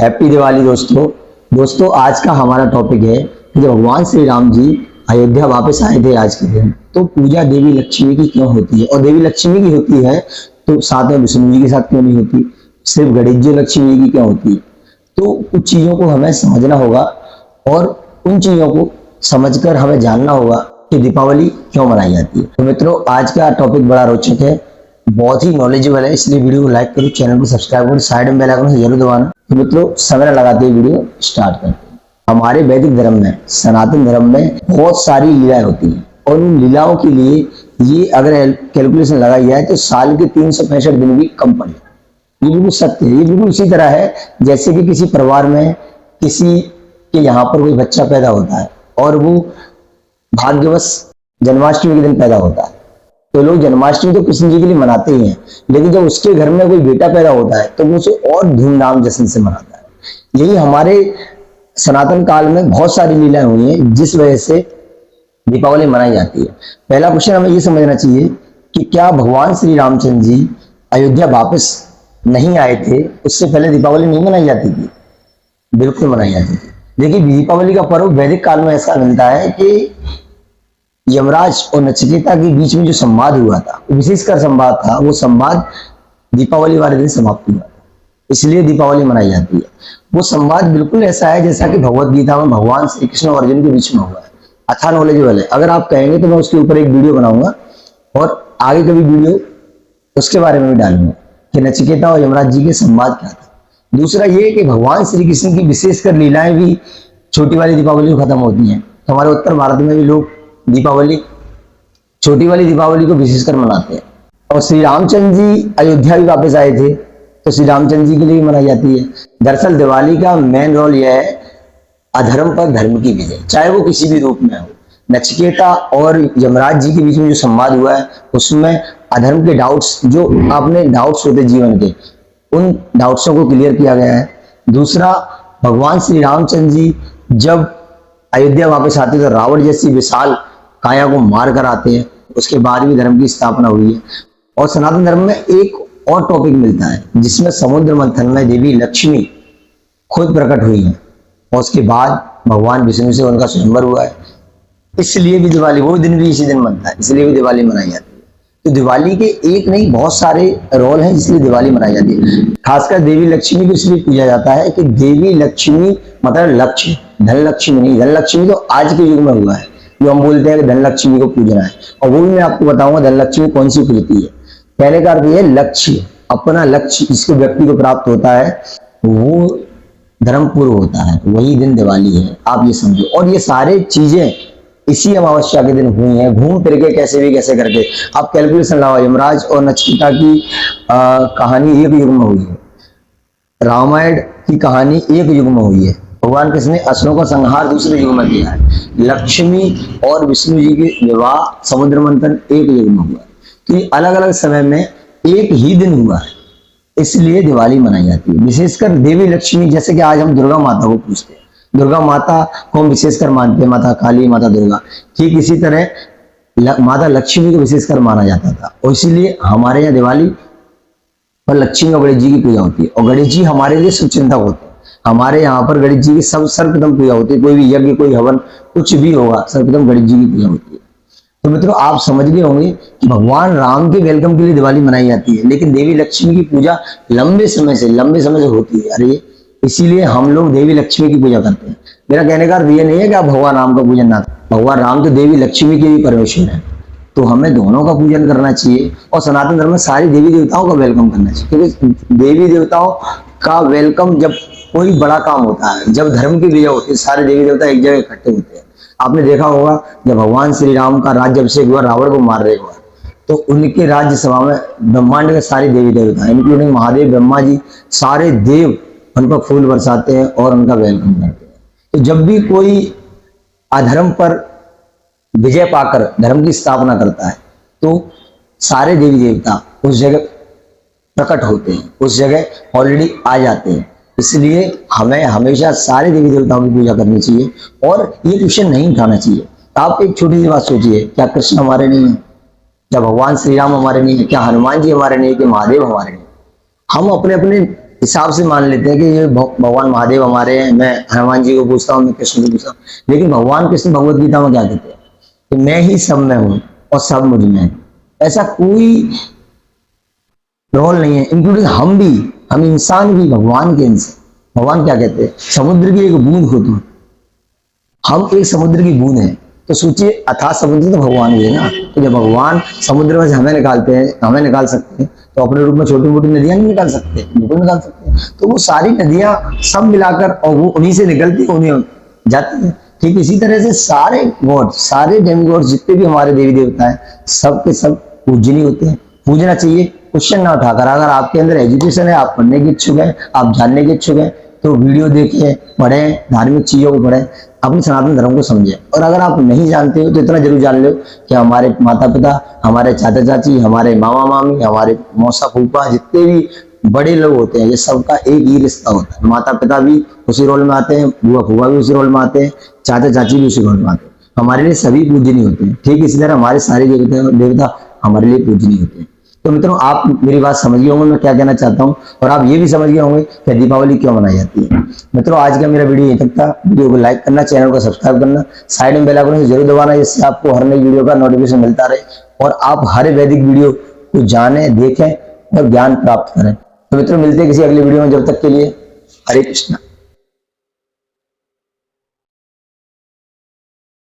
Happy Diwali दोस्तों आज का हमारा टॉपिक है कि जब भगवान श्री राम जी अयोध्या वापस आए थे आज के दिन, तो पूजा देवी लक्ष्मी की क्यों होती है, और देवी लक्ष्मी की होती है तो साथ में विष्णु जी के साथ क्यों नहीं होती, सिर्फ गणेश जी लक्ष्मी की क्यों होती है। तो कुछ चीजों को हमें समझना होगा और उन चीजों को समझकर हमें जानना होगा कि दीपावली क्यों मनाई जाती है। तो मित्रों, आज का टॉपिक बड़ा रोचक है, बहुत ही नॉलेजेबल है, इसलिए वीडियो को लाइक करो, चैनल को सब्सक्राइब करो, साइड में बेल आइकन जरूर दबाना। तो मित्रों, समय न लगाते वीडियो स्टार्ट करते हैं। हमारे वैदिक धर्म में, सनातन धर्म में बहुत सारी लीलाएं होती हैं और उन लीलाओं के लिए ये अगर कैलकुलेशन लगाई जाए तो साल के 365 दिन भी कम पड़े। ये बिल्कुल सत्य है। ये बिल्कुल उसी तरह है जैसे कि किसी परिवार में किसी के यहाँ पर कोई बच्चा पैदा होता है और वो भाग्यवश जन्माष्टमी के दिन पैदा होता है, तो लोग जन्माष्टमी तो कृष्ण जी के लिए मनाते ही हैं, लेकिन जब उसके घर में कोई बेटा पैदा होता है तो वो उसे और धूमधाम जश्न से मनाता है। यही हमारे सनातन काल में बहुत सारी लीलाएं हुई हैं जिस वजह से दीपावली मनाई जाती है। पहला क्वेश्चन हमें ये समझना चाहिए कि क्या भगवान श्री रामचंद्र जी अयोध्या वापस नहीं आए थे, उससे पहले दीपावली नहीं मनाई जाती थी? बिल्कुल मनाई जाती थी। देखिए, दीपावली का पर्व वैदिक काल में ऐसा मिलता है कि यमराज और नचिकेता के बीच में जो संवाद हुआ था, विशेषकर संवाद था, वो संवाद दीपावली वाले दिन समाप्त हुआ था, इसलिए दीपावली मनाई जाती है। वो संवाद बिल्कुल ऐसा है जैसा कि भगवत गीता में भगवान श्री कृष्ण और अर्जुन के बीच में हुआ है। अच्छा नॉलेजेबल है। अगर आप कहेंगे तो मैं उसके ऊपर एक वीडियो बनाऊंगा और आगे कभी वीडियो उसके बारे में भी डालूंगा कि नचिकेता और यमराज जी के संवाद क्या था। दूसरा ये कि भगवान श्री कृष्ण की विशेषकर लीलाएं भी छोटी वाली दीपावली को खत्म होती हैं। हमारे उत्तर भारत में भी लोग दीपावली, छोटी वाली दीपावली को विशेषकर मनाते हैं। और श्री रामचंद्र जी अयोध्या भी वापस आए थे तो श्री रामचंद्र जी के लिए भी मनाई जाती है। दरअसल दिवाली का मेन रोल यह है अधर्म पर धर्म की विजय, चाहे वो किसी भी रूप में हो। नचिकेता और यमराज जी के बीच में जो संवाद हुआ है उसमें अधर्म के डाउट्स, जो आपने डाउट्स होते जीवन के, उन डाउट्सों को क्लियर किया गया है। दूसरा, भगवान श्री रामचंद्र जी जब अयोध्या वापस आते तो रावण जैसी विशाल काया को मार कर आते हैं, उसके बाद भी धर्म की स्थापना हुई है। और सनातन धर्म में एक और टॉपिक मिलता है जिसमें समुद्र मंथन में देवी लक्ष्मी खुद प्रकट हुई है और उसके बाद भगवान विष्णु से उनका स्वयंवर हुआ है, इसलिए भी दिवाली, वो दिन भी इसी दिन बनता है, इसलिए भी दिवाली मनाई जाती है। तो दिवाली के एक नहीं बहुत सारे रोल हैं जिसलिए दिवाली मनाई जाती है। खासकर देवी लक्ष्मी को इसलिए पूजा जाता है कि देवी लक्ष्मी मतलब लक्ष्य, धन लक्ष्मी नहीं। धन लक्ष्मी तो आज के युग में हुआ है जो हम बोलते हैं कि धन लक्ष्मी को पूजना है, और वो भी मैं आपको बताऊंगा धन लक्ष्मी कौन सी पूजती है। पहले का अर्थ है लक्ष्य, अपना लक्ष्य जिसको व्यक्ति को प्राप्त होता है वो धर्म पूर्व होता है, वही दिन दिवाली है, आप ये समझो। और ये सारे चीजें इसी अमावस्या के दिन हुई हैं, घूम फिर के कैसे भी कैसे करके। आप कैलकुलेशन लगाओ, यमराज और नचिकेता की कहानी एक युग में हुई है, रामायण की कहानी एक युग में हुई है, भगवान कृष्ण ने असुरों का संहार दूसरे युग में किया है, लक्ष्मी और विष्णु जी के विवाह समुद्र मंथन एक युग में हुआ है। तो ये अलग अलग समय में एक ही दिन हुआ है, इसलिए दिवाली मनाई जाती है। विशेषकर देवी लक्ष्मी, जैसे कि आज हम दुर्गा माता को पूजते हैं, दुर्गा माता को हम विशेषकर मानते हैं, माता काली, माता दुर्गा, ठीक इसी तरह माता लक्ष्मी को विशेषकर माना जाता था, और इसीलिए हमारे यहाँ दिवाली पर लक्ष्मी और गणेश जी की पूजा होती है। और गणेश जी हमारे लिए शुभचिंतक होते हैं। हमारे यहाँ पर गणेश जी की सर्वप्रथम पूजा होती है, कोई भी यज्ञ, कोई हवन, कुछ भी होगा, सर्वप्रथम गणेश जी की पूजा होती है। तो मित्रों, आप समझ गए होंगे कि भगवान राम के वेलकम के लिए दिवाली मनाई जाती है, लेकिन देवी लक्ष्मी की पूजा लंबे समय से होती है। अरे इसीलिए हम लोग देवी लक्ष्मी की पूजा करते हैं। मेरा कहने का अर्थ ये नहीं है कि आप भगवान राम का पूजन ना करें, भगवान राम तो देवी लक्ष्मी के भी परमेश्वर है, तो हमें दोनों का पूजन करना चाहिए। और सनातन धर्म में सारी देवी देवताओं का वेलकम करना चाहिए, क्योंकि देवी देवताओं का वेलकम जब कोई बड़ा काम होता है, जब धर्म की विजय होती है, सारे देवी देवता एक जगह इकट्ठे होते हैं। आपने देखा होगा जब भगवान श्री राम का राज्य अभिषेक हुआ, रावण को मार रहे हुआ, तो उनके राज्यसभा में ब्रह्मांड के सारे देवी देवता इंक्लूडिंग महादेव, ब्रह्मा जी, सारे देव उन पर फूल बरसाते हैं और उनका वेलकम करते हैं। तो जब भी कोई अधर्म पर विजय पाकर धर्म की स्थापना करता है तो सारे देवी देवता उस जगह प्रकट होते हैं, उस जगह ऑलरेडी आ जाते हैं। इसलिए हमें हमेशा सारे देवी देवताओं की पूजा करनी चाहिए और ये क्वेश्चन नहीं उठाना चाहिए। आप एक छोटी सी बात सोचिए, क्या कृष्ण हमारे नहीं है? क्या भगवान श्री राम हमारे नहीं है? क्या हनुमान जी हमारे नहीं है? कि महादेव हमारे नहीं? हम अपने अपने हिसाब से मान लेते हैं कि ये भगवान महादेव हमारे हैं, मैं हनुमान जी को पूछता हूँ, मैं कृष्ण को पूछता हूँ। लेकिन भगवान कृष्ण भगवत गीता में क्या कहते हैं कि मैं ही सब में हूँ और सब मुझ में है। ऐसा कोई रोल नहीं है, इंक्लूडिंग हम इंसान भी भगवान के अंश। भगवान क्या कहते हैं, समुद्र की एक बूंद हो तुम, हम एक समुद्र की बूंद है। तो सोचिए अथाह समुद्र तो भगवान भी है ना। तो जब भगवान समुद्र में से हमें निकालते हैं, हमें निकाल सकते हैं, तो अपने रूप में छोटी मोटी नदियां नहीं निकाल सकते, बिल्कुल निकाल सकते हैं। तो वो सारी नदियां सब मिलाकर और वो उन्हीं से निकलती है, उन्हीं जाती है। ठीक इसी तरह से सारे गॉड, सारे डेमिगॉड जितने भी हमारे देवी देवता है, सब के सब पूजनीय होते हैं, पूजना चाहिए। क्वेश्चन ना उठाकर, अगर आपके अंदर एजुकेशन है, आप पढ़ने के इच्छुक है, आप जानने के इच्छुक है, तो वीडियो देखें, पढ़ें, धार्मिक चीजों को पढ़ें, अपने सनातन धर्म को समझें। और अगर आप नहीं जानते हो तो इतना जरूर जान लो कि हमारे माता पिता, हमारे चाचा चाची, हमारे मामा मामी, हमारे मौसा फूफा, जितने भी बड़े लोग होते हैं, ये सबका एक ही रिश्ता होता है। माता पिता भी उसी रोल में आते हैं, बुआ फूफा भी उसी रोल में आते हैं, चाचा चाची भी उसी रोल में आते हैं। हमारे लिए सभी पूजनीय होते हैं। ठीक इसी तरह हमारे सारे देवता हमारे लिए पूजनीय होते हैं। तो मित्रों, आप मेरी बात समझ गए होंगे मैं क्या कहना चाहता हूं, और आप ये भी समझ गए होंगे कि दीपावली क्यों मनाई जाती है। मित्रों, आज का मेरा वीडियो यहीं तक था। वीडियो को लाइक करना, चैनल को सब्सक्राइब करना, साइड में बेल आइकन जरूर दबाना, जिससे आपको हर नई वीडियो का नोटिफिकेशन मिलता रहे और आप हर वैदिक वीडियो को जाने, देखें और ज्ञान प्राप्त करें। तो मित्रों, मिलते हैं किसी अगले वीडियो में। जब तक के लिए हरे कृष्णा।